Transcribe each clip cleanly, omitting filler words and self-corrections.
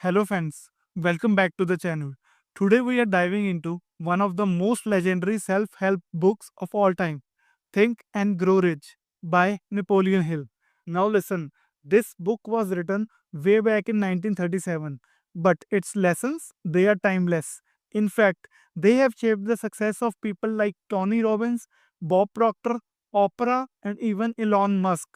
Hello friends, welcome back to the channel. Today we are diving into one of the most legendary self-help books of all time, Think and Grow Rich by Napoleon Hill. Now listen, this book was written way back in 1937, but its lessons they are timeless. In fact, they have shaped the success of people like Tony Robbins, Bob Proctor, Oprah, and even Elon Musk.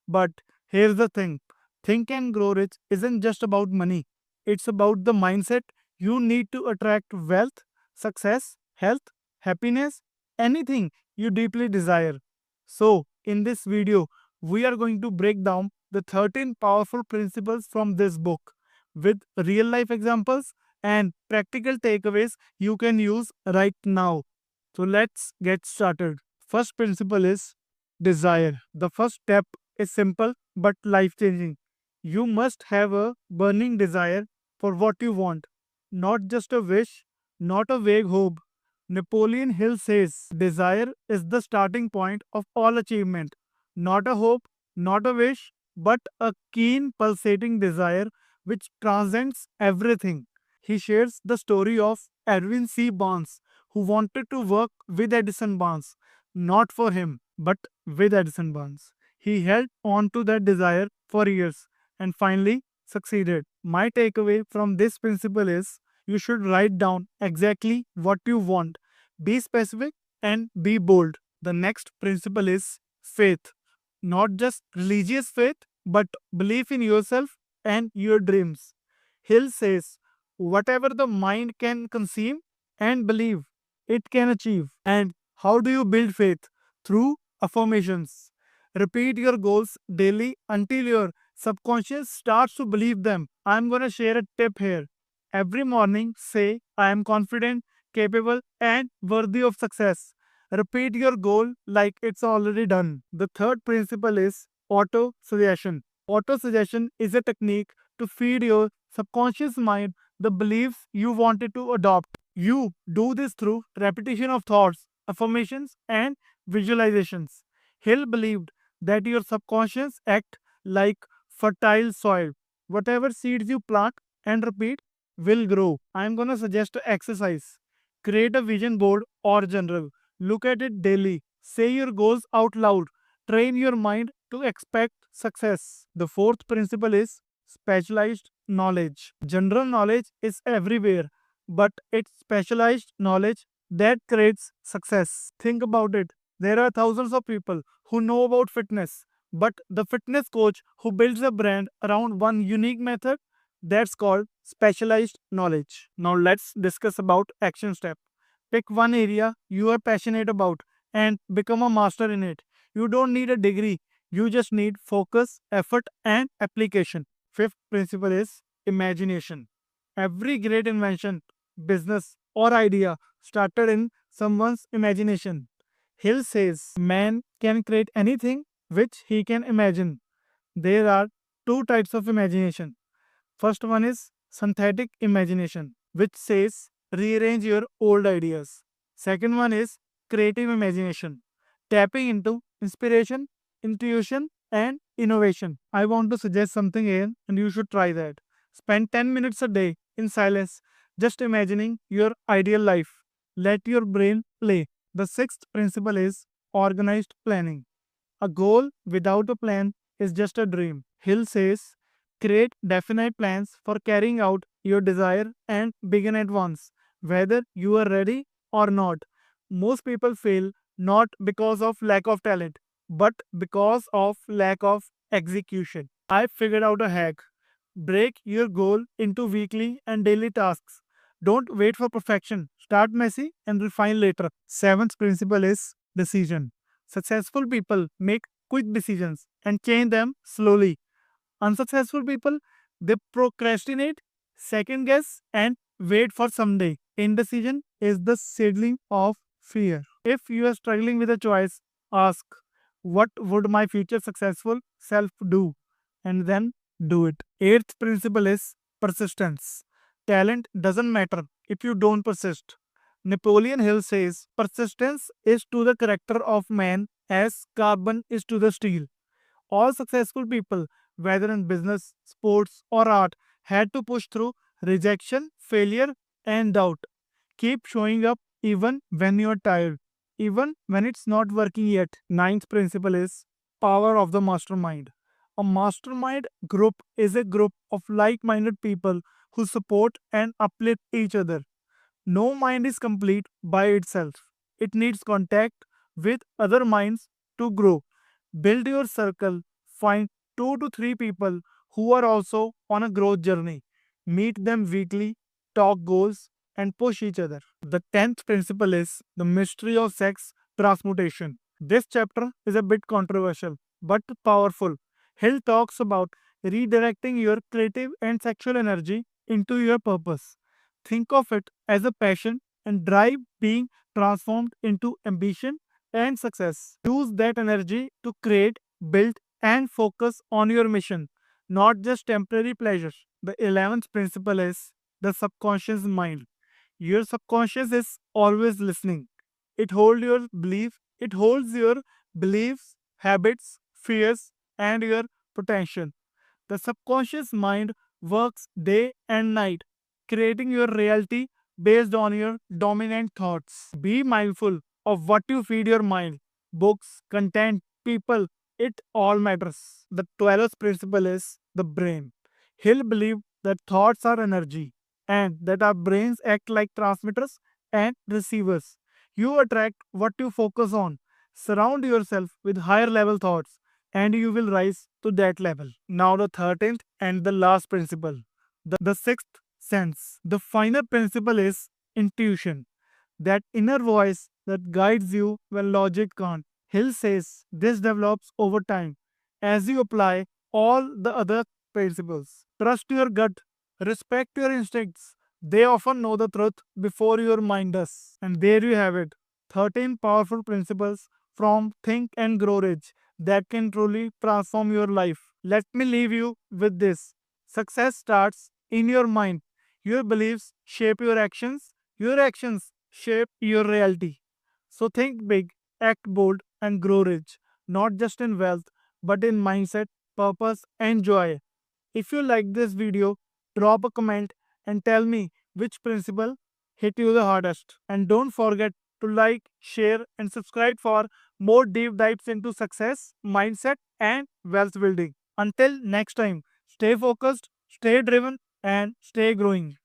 But here's the thing, Think and Grow Rich isn't just about money. It's about the mindset you need to attract wealth, success, health, happiness, anything you deeply desire. So, in this video, we are going to break down the 13 powerful principles from this book with real life examples and practical takeaways you can use right now. So, let's get started. First principle is desire. The first step is simple but life changing. You must have a burning desire for what you want, not just a wish, not a vague hope. Napoleon Hill says desire is the starting point of all achievement, not a hope, not a wish, but a keen, pulsating desire which transcends everything. He shares the story of Edwin C. Barnes, who wanted to work with Edison Barnes, not for him, but with Edison Barnes. He held on to that desire for years and finally succeeded. My takeaway from this principle is you should write down exactly what you want, be specific, and be bold. The next principle is faith, not just religious faith, but belief in yourself and your dreams. Hill says, whatever the mind can conceive and believe, it can achieve. And how do you build faith? Through affirmations. Repeat your goals daily until your subconscious starts to believe them. I'm going to share a tip here. Every morning, say, I am confident, capable, and worthy of success. Repeat your goal like it's already done. The third principle is auto suggestion. Auto suggestion is a technique to feed your subconscious mind the beliefs you wanted to adopt. You do this through repetition of thoughts, affirmations, and visualizations. Hill believed that your subconscious act like fertile soil. Whatever seeds you plant and repeat will grow. I'm gonna suggest an exercise. Create a vision board or journal. Look at it daily. Say your goals out loud. Train your mind to expect success. The fourth principle is specialized knowledge. General knowledge is everywhere, but it's specialized knowledge that creates success. Think about it. There are thousands of people who know about fitness, but the fitness coach who builds a brand around one unique method, that's called specialized knowledge. Now let's discuss about action step. Pick one area you are passionate about and become a master in it. You don't need a degree, you just need focus, effort, and application. Fifth principle is imagination. Every great invention, business, or idea started in someone's imagination. Hill says man can create anything which he can imagine. There are two types of imagination. First one is synthetic imagination, which says rearrange your old ideas. Second one is creative imagination, tapping into inspiration, intuition, and innovation. I want to suggest something here, and you should try that. Spend 10 minutes a day in silence, just imagining your ideal life. Let your brain play. The sixth principle is organized planning. A goal without a plan is just a dream. Hill says, create definite plans for carrying out your desire and begin at once, whether you are ready or not. Most people fail not because of lack of talent, but because of lack of execution. I figured out a hack. Break your goal into weekly and daily tasks. Don't wait for perfection. Start messy and refine later. Seventh principle is decision. Successful people make quick decisions and change them slowly. Unsuccessful people, they procrastinate, second guess, and wait for someday. Indecision is the seedling of fear. If you are struggling with a choice, ask, what would my future successful self do? And then do it. Eighth principle is persistence. Talent doesn't matter if you don't persist. Napoleon Hill says persistence is to the character of man as carbon is to the steel. All successful people, whether in business, sports, or art, had to push through rejection, failure, and doubt. Keep showing up even when you're tired, even when it's not working yet. Ninth principle is power of the mastermind. A mastermind group is a group of like minded people who support and uplift each other. No mind is complete by itself. It needs contact with other minds to grow. Build your circle. Find 2 to 3 people who are also on a growth journey. Meet them weekly, talk goals, and push each other. The 10th principle is the mystery of sex transmutation. This chapter is a bit controversial but powerful. Hill talks about redirecting your creative and sexual energy into your purpose. Think of it as a passion and drive being transformed into ambition and success. Use that energy to create, build, and focus on your mission, not just temporary pleasures. The 11th principle is the subconscious mind. Your subconscious is always listening. It holds your beliefs, habits, fears, and your potential. The subconscious mind works day and night, creating your reality based on your dominant thoughts. Be mindful of what you feed your mind. Books, content, people, it all matters. The 12th principle is the brain. Hill believed that thoughts are energy and that our brains act like transmitters and receivers. You attract what you focus on. Surround yourself with higher level thoughts and you will rise to that level. Now, the 13th and the last principle, the sixth sense. The final principle is intuition, that inner voice that guides you when logic can't. Hill says this develops over time as you apply all the other principles. Trust your gut, respect your instincts. They often know the truth before your mind does. And there you have it, 13 powerful principles from Think and Grow Rich that can truly transform your life. Let me leave you with this: success starts in your mind. Your beliefs shape your actions shape your reality. So think big, act bold, and grow rich, not just in wealth, but in mindset, purpose, and joy. If you like this video, drop a comment and tell me which principle hit you the hardest. And don't forget to like, share, and subscribe for more deep dives into success, mindset, and wealth building. Until next time, stay focused, stay driven, and stay growing.